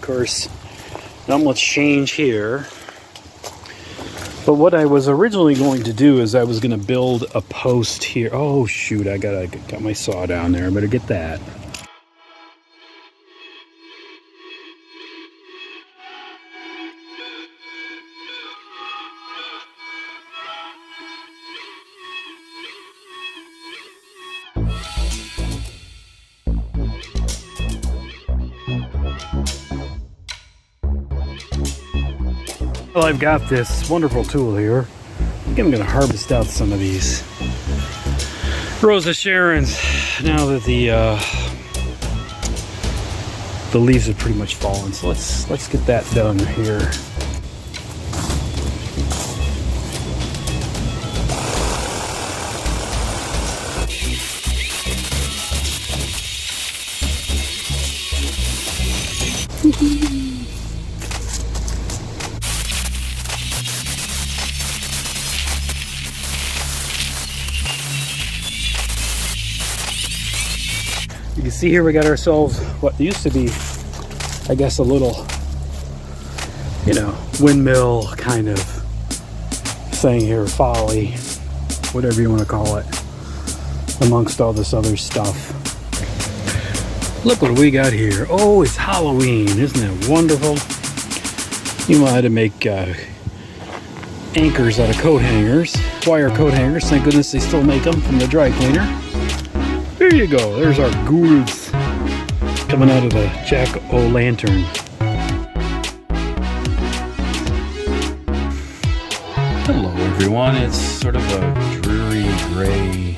course, not much change here. But what I was originally going to do is I was going to build a post here. Oh shoot, I got my saw down there. I better get that. Well, I've got this wonderful tool here. I think I'm going to harvest out some of these Rosa Sharons now that the leaves have pretty much fallen. So let's get that done here. You can see here we got ourselves what used to be, I guess, a little, you know, windmill kind of thing here, folly, whatever you want to call it, amongst all this other stuff. Look what we got here. Oh, it's Halloween. Isn't it wonderful? You might have to make anchors out of coat hangers, wire coat hangers. Thank goodness they still make them from the dry cleaner. There you go. There's our ghouls coming out of the jack-o'-lantern. Hello, everyone. It's sort of a dreary, gray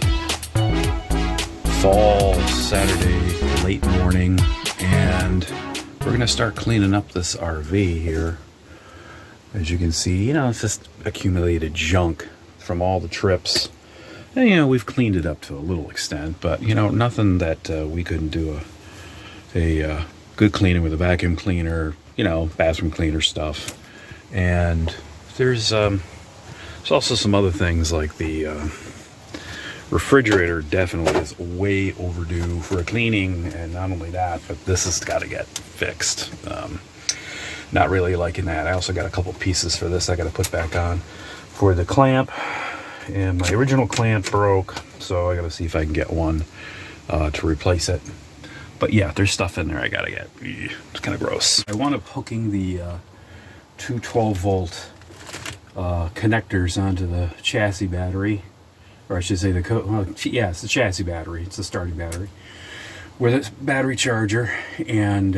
fall Saturday, late morning, and we're going to start cleaning up this RV here. As you can see, you know, it's just accumulated junk from all the trips. And, you know, we've cleaned it up to a little extent, but, you know, nothing that we couldn't do a good cleaning with a vacuum cleaner, you know, bathroom cleaner stuff. And there's also some other things like the refrigerator definitely is way overdue for a cleaning. And not only that, but this has got to get fixed. Not really liking that. I also got a couple pieces for this I got to put back on for the clamp. And my original clamp broke, so I gotta see if I can get one to replace it. But yeah, there's stuff in there I gotta get. It's kind of gross. I wound up hooking the two 12-volt connectors onto the chassis battery, or I should say it's the chassis battery. It's the starting battery with its battery charger, and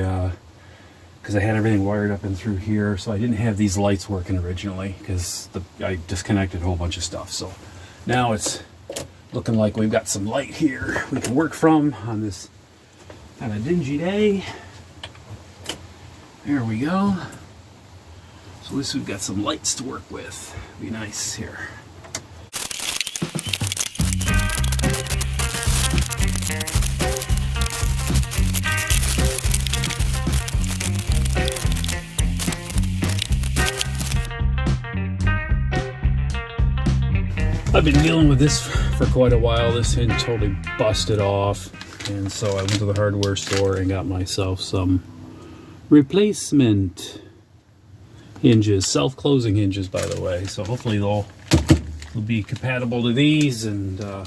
because I had everything wired up and through here, so I didn't have these lights working originally because I disconnected a whole bunch of stuff. So now it's looking like we've got some light here we can work from on this kind of dingy day. There we go. So at least we've got some lights to work with. Be nice here. I've been dealing with this for quite a while. This hinge totally busted off, and so I went to the hardware store and got myself some replacement hinges, self-closing hinges, by the way. So hopefully they'll be compatible to these, and I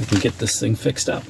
can get this thing fixed up.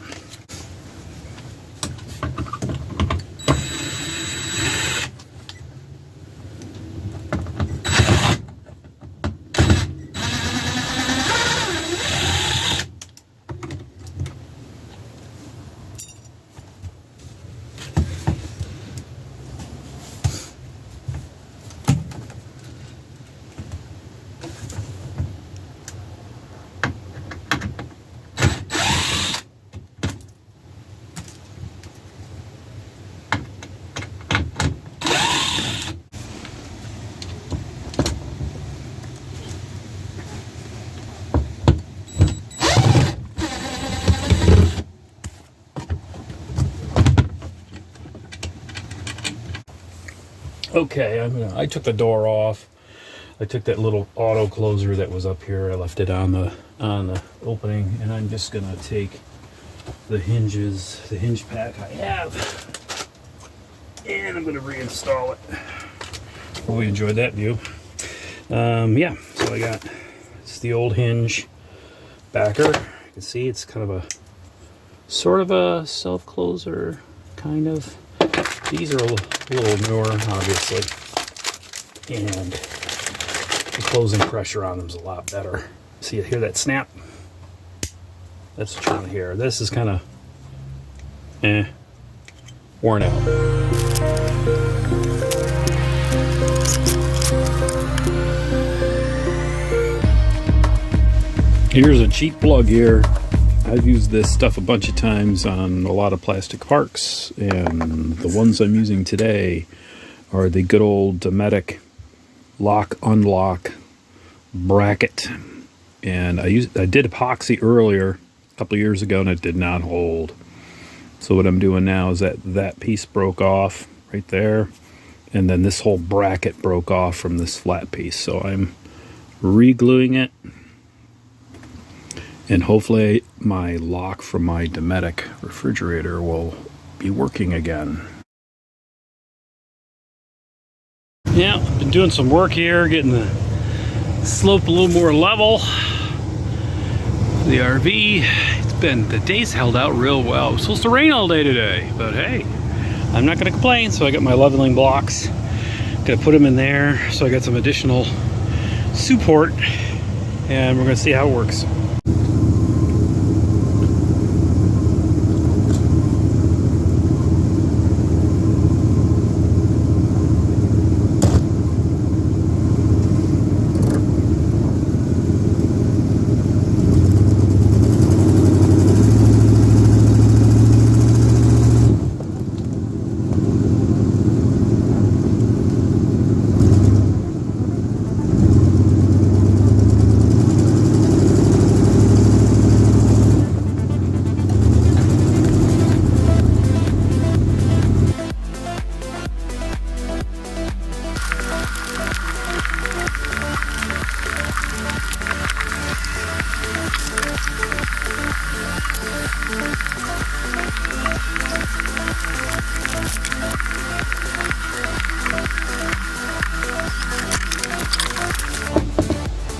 Okay, I took the door off. I took that little auto closer that was up here. I left it on the opening, and I'm just gonna take the hinges, the hinge pack I have, And I'm going to reinstall it. Hope we enjoyed that view. Yeah, so I got, it's the old hinge backer. You can see it's kind of a sort of a self-closer, kind of. These are a little newer, obviously, and the closing pressure on them is a lot better. See, you hear that snap? That's what you want to hear. This is kind of worn out. Here's a cheap plug here. I've used this stuff a bunch of times on a lot of plastic parks, and the ones I'm using today are the good old Dometic lock unlock bracket. And I did epoxy earlier a couple of years ago, and it did not hold. So what I'm doing now is that piece broke off right there, and then this whole bracket broke off from this flat piece. So I'm re-gluing it, and hopefully my lock from my Dometic refrigerator will be working again. Yeah, been doing some work here, getting the slope a little more level. The RV, the days held out real well. It was supposed to rain all day today, but hey, I'm not gonna complain. So I got my leveling blocks, gonna put them in there. So I got some additional support, and we're gonna see how it works.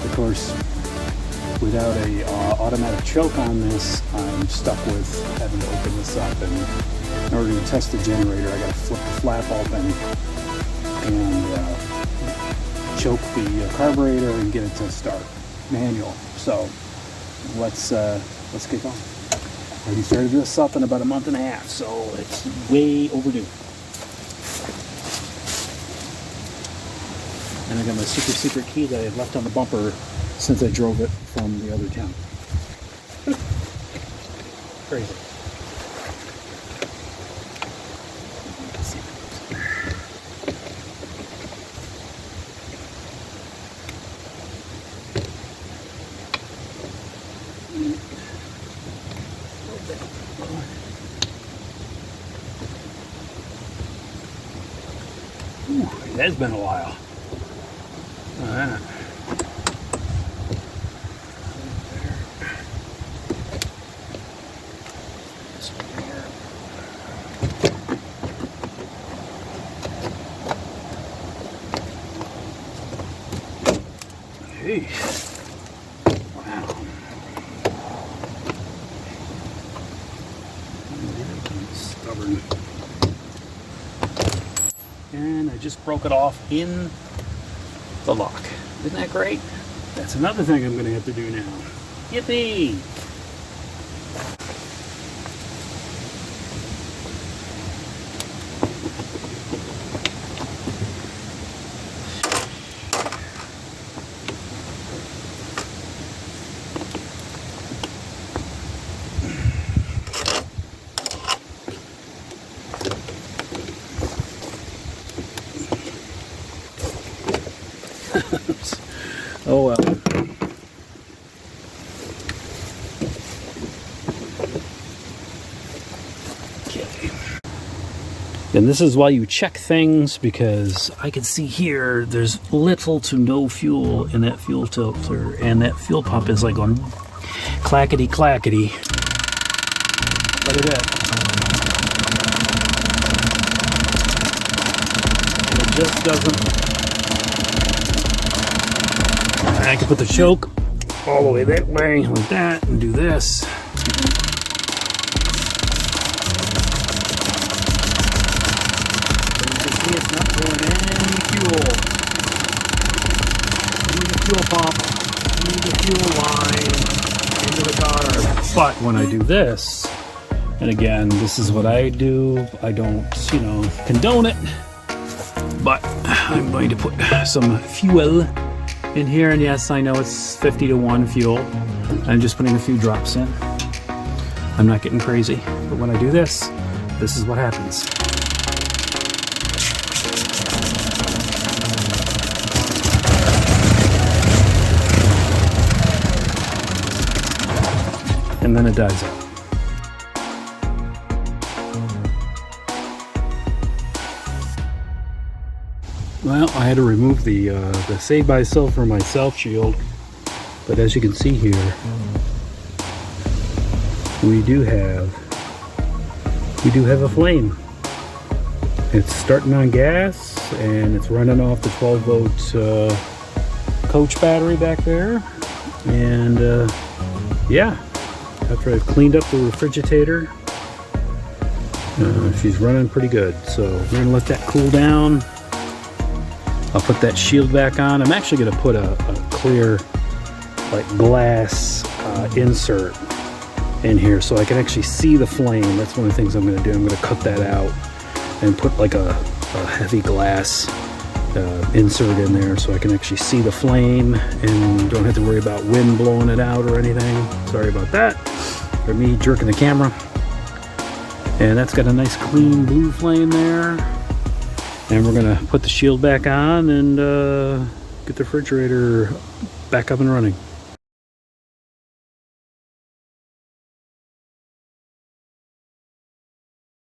Of course, without a automatic choke on this, I'm stuck with having to open this up, and in order to test the generator, I got to flip the flap open and choke the carburetor and get it to start manual. So let's get going. I already started this up in about a month and a half, so it's way overdue. And I got my super secret key that I had left on the bumper since I drove it from the other town. Crazy. Ooh, it has been a while. All right. Hey. Wow. Stubborn. And I just broke it off in the lock. Isn't that great? That's another thing I'm going to have to do now. Yippee! Oh well. Okay. And this is why you check things, because I can see here there's little to no fuel in that fuel filter, and that fuel pump is like going clackety clackety. Look at that. just doesn't. I can put the choke all the way that way, like that, and do this. You can see it's not pulling any fuel. Need the fuel pump, need the fuel line into the car. But when I do this, and again, this is what I do. I don't, condone it. But I'm going to put some fuel in here. And yes, I know it's 50 to 1 fuel. I'm just putting a few drops in. I'm not getting crazy. But when I do this, this is what happens. And then it dies out. Well, I had to remove the Save by Sulfur myself shield, but as you can see here, we do have a flame. It's starting on gas and it's running off the 12-volt coach battery back there, and yeah. After I've cleaned up the refrigerator, she's running pretty good. So we're gonna let that cool down. I'll put that shield back on. I'm actually gonna put a clear, like, glass insert in here so I can actually see the flame. That's one of the things I'm gonna do. I'm gonna cut that out and put like a heavy glass insert in there so I can actually see the flame and don't have to worry about wind blowing it out or anything. Sorry about that, for me jerking the camera. And that's got a nice clean blue flame there. And we're gonna put the shield back on and get the refrigerator back up and running.